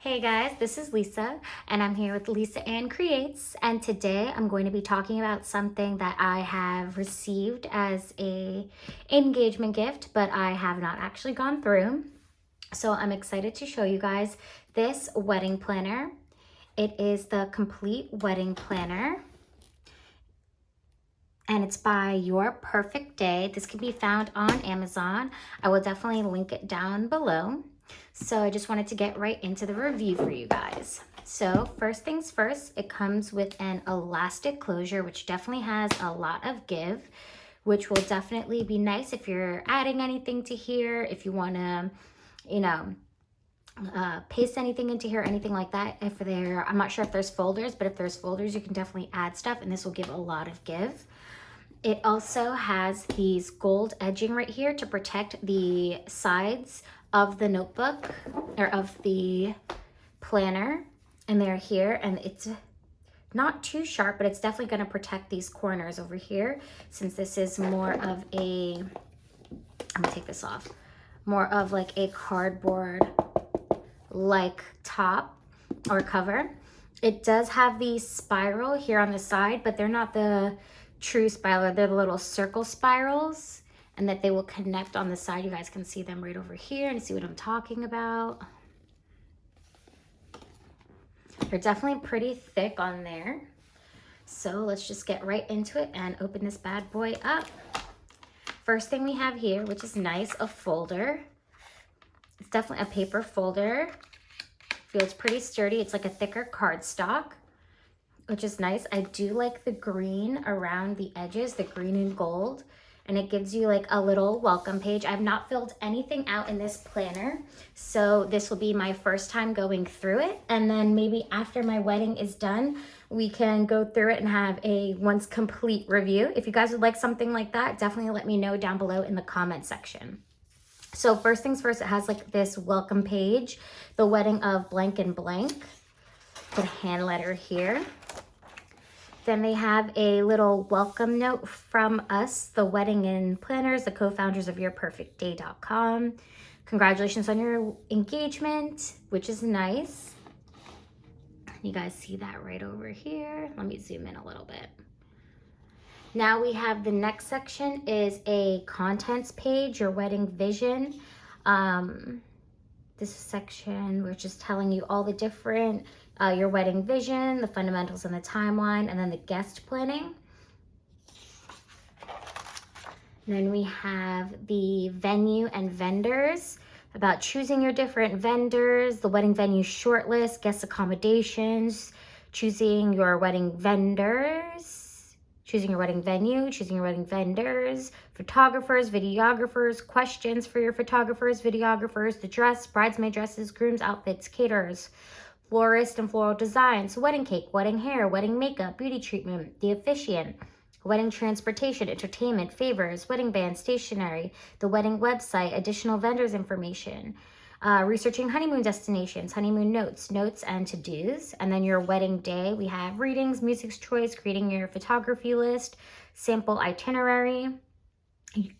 Hey guys, this is Lisa and I'm here with Lisa Ann Creates, and today I'm going to be talking about something that I have received as a engagement gift, but I have not actually gone through. So I'm excited to show you guys this wedding planner. It is the Complete Wedding Planner and it's by Your Perfect Day. This can be found on Amazon. I will definitely link it down below. So I just wanted to get right into the review for you guys. So first things first, it comes with an elastic closure, which definitely has a lot of give, which will definitely be nice if you're adding anything to here, if you want to, paste anything into here, anything like that. I'm not sure if there's folders, but if there's folders, you can definitely add stuff and this will give a lot of give. It also has these gold edging right here to protect the sides of the notebook or of the planner, and they're here, and it's not too sharp, but it's definitely going to protect these corners over here, since this is more of a, I'm gonna take this off, more of like a cardboard like top or cover. It does have the spiral here on the side, but they're not the true spiral, they're the little circle spirals, and that they will connect on the side. You guys can see them right over here and see what I'm talking about. They're definitely pretty thick on there. So let's just get right into it and open this bad boy up. First thing we have here, which is nice, a folder. It's definitely a paper folder. Feels pretty sturdy. It's like a thicker cardstock, which is nice. I do like the green around the edges, the green and gold, and it gives you like a little welcome page. I've not filled anything out in this planner, so this will be my first time going through it, and then maybe after my wedding is done, we can go through it and have a once complete review. If you guys would like something like that, definitely let me know down below in the comment section. So first things first, it has like this welcome page, the wedding of blank and blank, the hand letter here. Then they have a little welcome note from us, the wedding and planners, the co-founders of yourperfectday.com. Congratulations on your engagement, which is nice. You guys see that right over here. Let me zoom in a little bit. Now we have the next section is a contents page, your wedding vision. This section, we're just telling you all the different, your wedding vision, the fundamentals and the timeline, and then the guest planning. And then we have the venue and vendors, about choosing your different vendors, the wedding venue shortlist, guest accommodations, choosing your wedding vendors, choosing your wedding venue, choosing your wedding vendors, photographers, videographers, questions for your photographers, videographers, the dress, bridesmaid dresses, groom's outfits, caterers, florist and floral designs, wedding cake, wedding hair, wedding makeup, beauty treatment, the officiant, wedding transportation, entertainment, favors, wedding band, stationery, the wedding website, additional vendors information, researching honeymoon destinations, honeymoon notes, notes and to-dos. And then your wedding day, we have readings, music's choice, creating your photography list, sample itinerary,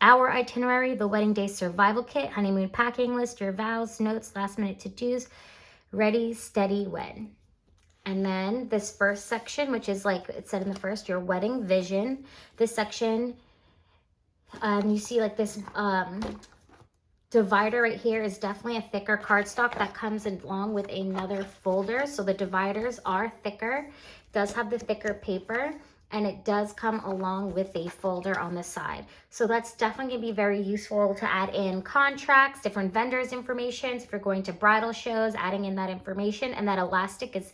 our itinerary, the wedding day survival kit, honeymoon packing list, your vows, notes, last minute to-dos, ready, steady, wed. And then this first section, which is like it said in the first, your wedding vision. This section, you see like this divider right here is definitely a thicker cardstock that comes along with another folder. So the dividers are thicker. It does have the thicker paper, and it does come along with a folder on the side. So that's definitely gonna be very useful to add in contracts, different vendors information. If you're going to bridal shows, adding in that information, and that elastic is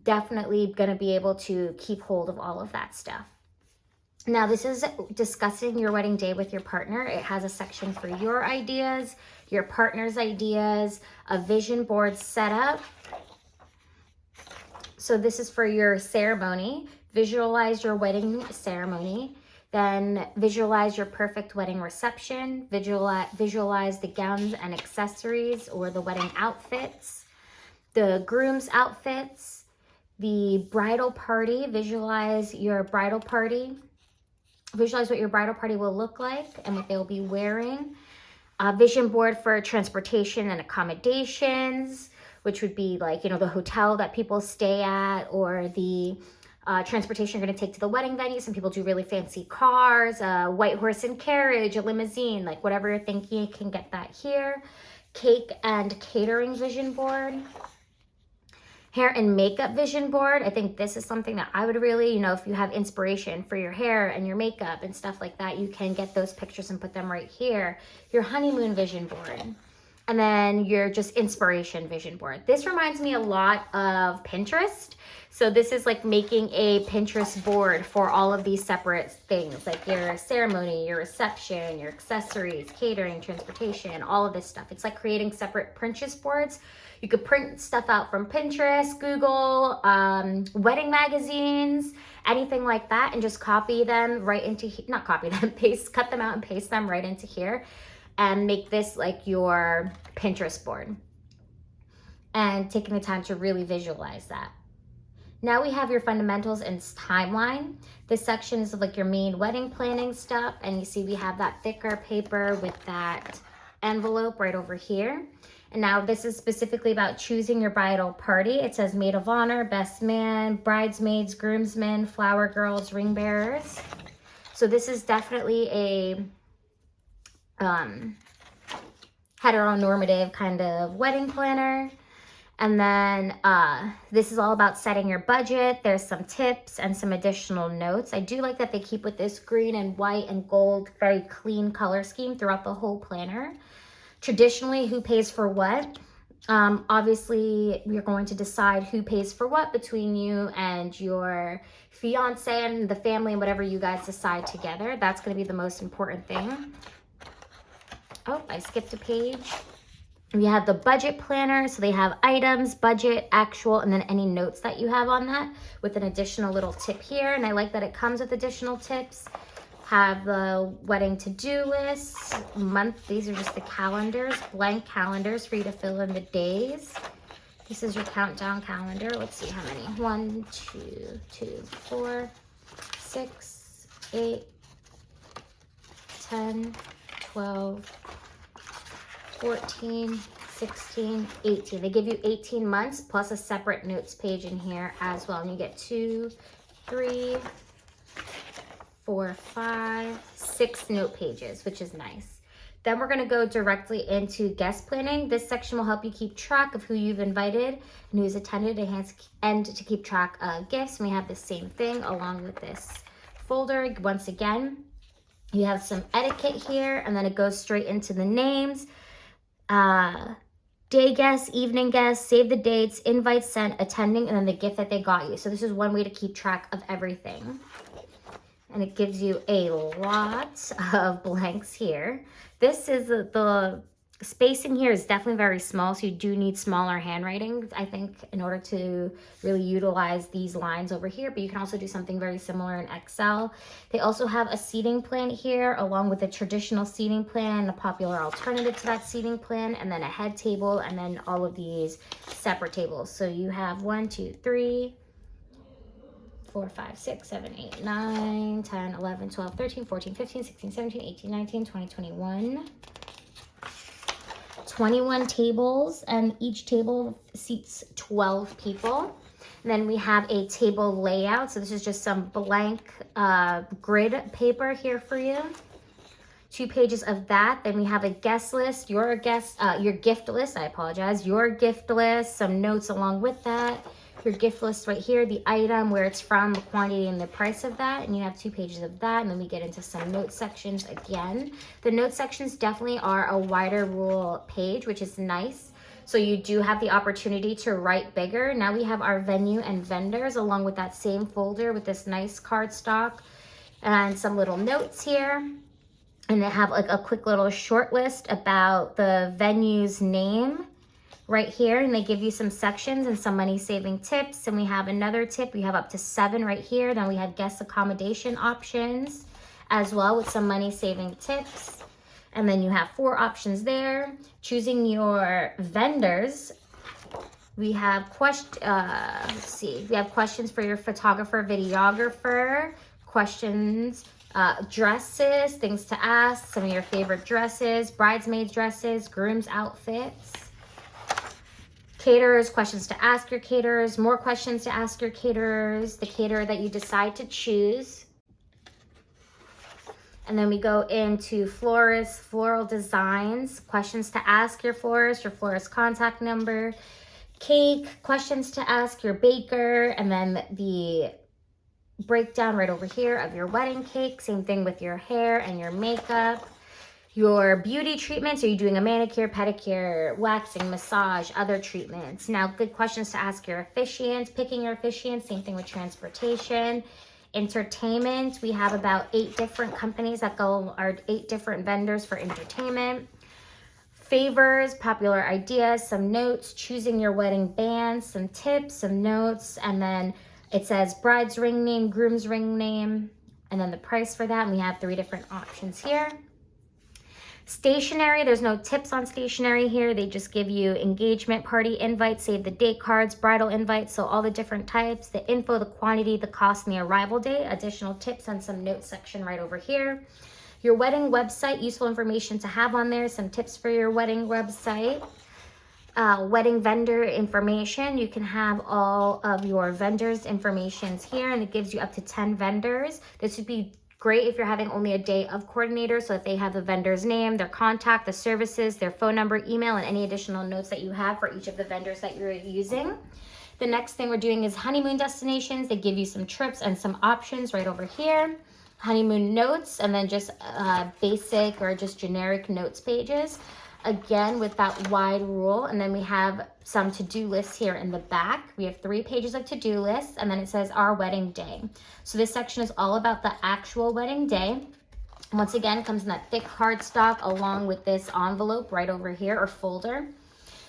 definitely gonna be able to keep hold of all of that stuff. Now this is discussing your wedding day with your partner. It has a section for your ideas, your partner's ideas, a vision board setup. So this is for your ceremony. Visualize your wedding ceremony. Then visualize your perfect wedding reception. Visualize the gowns and accessories or the wedding outfits, the groom's outfits, the bridal party. Visualize your bridal party. Visualize what your bridal party will look like and what they'll be wearing. Vision board for transportation and accommodations, which would be like, you know, the hotel that people stay at, or the transportation you're going to take to the wedding venue. Some people do really fancy cars, a white horse and carriage, a limousine, like whatever you're thinking, you can get that here. Cake and catering vision board. Hair and makeup vision board. I think this is something that I would really, you know, if you have inspiration for your hair and your makeup and stuff like that, you can get those pictures and put them right here. Your honeymoon vision board. And then your just inspiration vision board. This reminds me a lot of Pinterest. So this is like making a Pinterest board for all of these separate things, like your ceremony, your reception, your accessories, catering, transportation, all of this stuff. It's like creating separate Pinterest boards. You could print stuff out from Pinterest, Google, wedding magazines, anything like that, and just copy them right into, not copy them, cut them out and paste them right into here, and make this like your Pinterest board. And taking the time to really visualize that. Now we have your fundamentals and timeline. This section is like your main wedding planning stuff, and you see we have that thicker paper with that envelope right over here. And now this is specifically about choosing your bridal party. It says maid of honor, best man, bridesmaids, groomsmen, flower girls, ring bearers. So this is definitely a heteronormative kind of wedding planner. And then this is all about setting your budget. There's some tips and some additional notes. I do like that they keep with this green and white and gold, very clean color scheme throughout the whole planner. Traditionally, who pays for what? Obviously, you're going to decide who pays for what between you and your fiance and the family and whatever you guys decide together. That's going to be the most important thing. Oh, I skipped a page. We have the budget planner. So they have items, budget, actual, and then any notes that you have on that with an additional little tip here. And I like that it comes with additional tips. Have the wedding to-do list, month. These are just the calendars, blank calendars for you to fill in the days. This is your countdown calendar. Let's see how many. 1, 2, 4, 6, 8, 10, 12, 14, 16, 18. They give you 18 months plus a separate notes page in here as well. And you get 2, 3, 4, 5, 6 note pages, which is nice. Then we're going to go directly into guest planning. This section will help you keep track of who you've invited and who's attended, and to keep track of gifts. And we have the same thing along with this folder. Once again, you have some etiquette here, and then it goes straight into the names. Day guests, evening guests, save the dates, invites sent, attending, and then the gift that they got you. So this is one way to keep track of everything. And it gives you a lot of blanks here. This is the spacing here is definitely very small, so you do need smaller handwriting, I think, in order to really utilize these lines over here. But you can also do something very similar in Excel. They also have a seating plan here, along with a traditional seating plan, a popular alternative to that seating plan, and then a head table, and then all of these separate tables. So you have 1, 2, 3, 4, 5, 6, 7, 8, 9, 10, 11, 12, 13, 14, 15, 16, 17, 18, 19, 20, 21. 21 tables, and each table seats 12 people. And then we have a table layout. So this is just some blank grid paper here for you. 2 pages of that. Then we have a guest list, your gift list, I apologize, your gift list, some notes along with that. Your gift list right here, the item, where it's from, the quantity, and the price of that. And you have 2 pages of that. And then we get into some note sections again. The note sections definitely are a wider rule page, which is nice. So you do have the opportunity to write bigger. Now we have our venue and vendors along with that same folder with this nice cardstock and some little notes here. And they have like a quick little short list about the venue's name right here, and they give you some sections and some money saving tips. And we have another tip. We have up to 7 right here. Then we have guest accommodation options as well with some money saving tips. And then you have 4 options there. Choosing your vendors. We have let's see. We have questions for your photographer, videographer, questions, dresses, things to ask, some of your favorite dresses, bridesmaids dresses, groom's outfits. Caterers, questions to ask your caterers, more questions to ask your caterers, the caterer that you decide to choose. And then we go into florists, floral designs, questions to ask your florist contact number, cake, questions to ask your baker, and then the breakdown right over here of your wedding cake. Same thing with your hair and your makeup. Your beauty treatments, are you doing a manicure, pedicure, waxing, massage, other treatments? Now, good questions to ask your officiants, picking your officiants, same thing with transportation. Entertainment, we have about 8 different companies that go, or 8 different vendors for entertainment. Favors, popular ideas, some notes, choosing your wedding band, some tips, some notes, and then it says bride's ring name, groom's ring name, and then the price for that. And we have 3 different options here. Stationery, there's no tips on stationery here. They just give you engagement party invites, save the date cards, bridal invites, so all the different types, the info, the quantity, the cost, and the arrival date, additional tips and some notes section right over here. Your wedding website, useful information to have on there, some tips for your wedding website. Wedding vendor information, you can have all of your vendors' informations here, and it gives you up to 10 vendors. This would be great if you're having only a day of coordinator, so if they have the vendor's name, their contact, the services, their phone number, email, and any additional notes that you have for each of the vendors that you're using. The next thing we're doing is Honeymoon Destinations. They give you some trips and some options right over here. Honeymoon notes, and then just basic or just generic notes pages. Again, with that wide rule. And then we have some to-do lists here in the back. We have 3 pages of to-do lists, and then it says our wedding day. So this section is all about the actual wedding day. Once again, it comes in that thick cardstock along with this envelope right over here, or folder.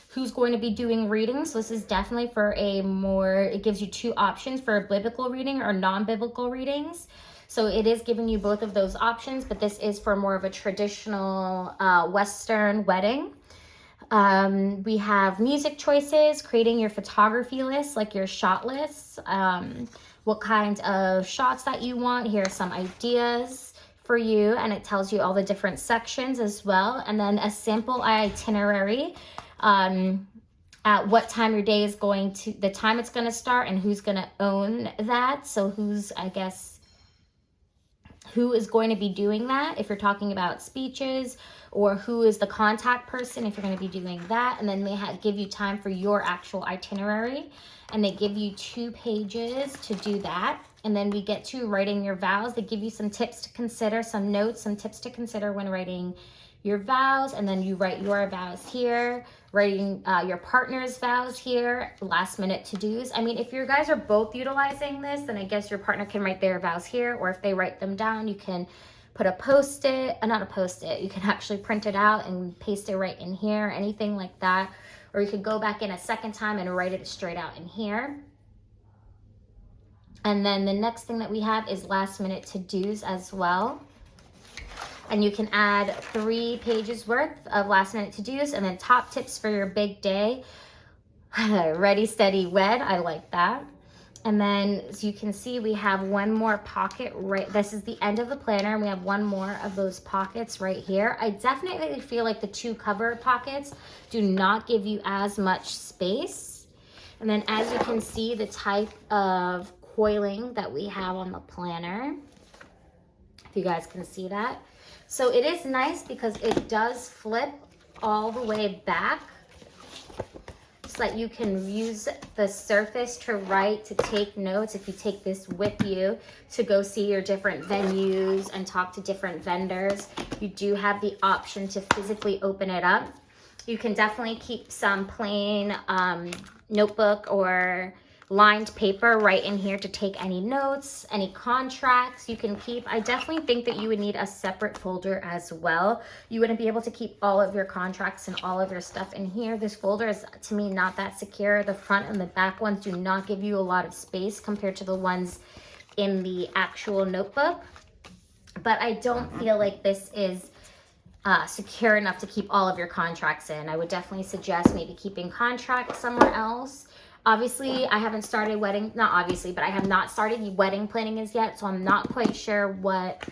Who's going to be doing readings? So this is definitely for it gives you 2 options for biblical reading or non-biblical readings. So it is giving you both of those options, but this is for more of a traditional Western wedding. We have music choices, creating your photography list, like your shot lists, what kind of shots that you want. Here are some ideas for you, and it tells you all the different sections as well. And then a simple itinerary, at what time your day is going to, the time it's going to start, and who's going to own that. So who is going to be doing that if you're talking about speeches, or who is the contact person if you're going to be doing that. And then they give you time for your actual itinerary, and they give you 2 pages to do that. And then we get to writing your vows. They give you some tips to consider, some notes, some tips to consider when writing your vows. And then you write your vows here, writing your partner's vows here, last minute to-dos. I mean, if you guys are both utilizing this, then I guess your partner can write their vows here, or if they write them down, you can put a post-it, not a post-it, you can actually print it out and paste it right in here, anything like that. Or you could go back in a second time and write it straight out in here. And then the next thing that we have is last minute to-dos as well. And you can add 3 pages worth of last minute to-dos, and then top tips for your big day. Ready, steady, wed. I like that. And then, as you can see, we have one more pocket right. This is the end of the planner, and we have one more of those pockets right here. I definitely feel like the 2 cover pockets do not give you as much space. And then, as you can see, the type of coiling that we have on the planner, if you guys can see that. So it is nice because it does flip all the way back, so that you can use the surface to write, to take notes. If you take this with you to go see your different venues and talk to different vendors, you do have the option to physically open it up. You can definitely keep some plain notebook or lined paper right in here to take any notes, any contracts you can keep. I definitely think that you would need a separate folder as well. You wouldn't be able to keep all of your contracts and all of your stuff in here. This folder is, to me, not that secure. The front and the back ones do not give you a lot of space compared to the ones in the actual notebook. But I don't feel like this is secure enough to keep all of your contracts in. I would definitely suggest maybe keeping contracts somewhere else. Obviously, I haven't started not obviously, but I have not started wedding planning as yet, so I'm not quite sure what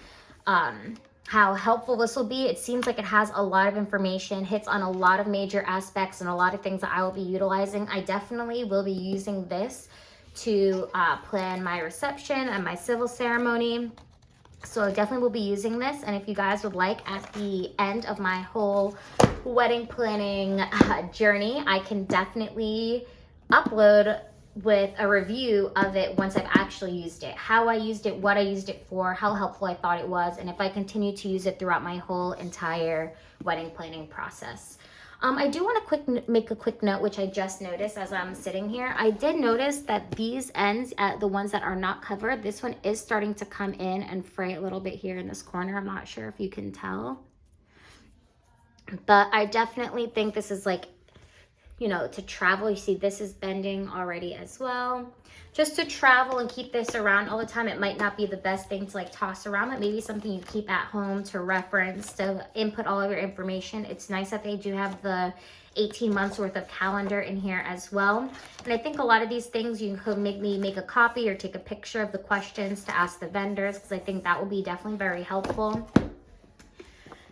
how helpful this will be. It seems like it has a lot of information, hits on a lot of major aspects and a lot of things that I will be utilizing. I definitely will be using this to plan my reception and my civil ceremony. So I definitely will be using this. And if you guys would like, at the end of my whole wedding planning journey, I can definitely upload with a review of it once I've actually used it, how I used it, what I used it for, how helpful I thought it was, and if I continue to use it throughout my whole entire wedding planning process. I do want to make a quick note, which I just noticed as I'm sitting here. I did notice that these ends, the ones that are not covered, this one is starting to come in and fray a little bit here in this corner. I'm not sure if you can tell, but I definitely think this is like, you know, to travel. You see this is bending already as well. Just to travel and keep this around all the time, it might not be the best thing to like toss around, but maybe something you keep at home to reference, to input all of your information. It's nice that they do have the 18 months worth of calendar in here as well. And I think a lot of these things you could maybe make a copy or take a picture of the questions to ask the vendors, because I think that will be definitely very helpful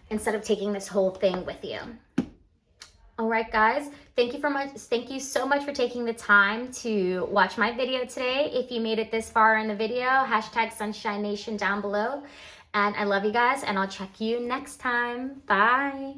instead of taking this whole thing with you. All right, guys, thank you so much for taking the time to watch my video today. If you made it this far in the video, hashtag Sunshine Nation down below. And I love you guys, and I'll check you next time. Bye.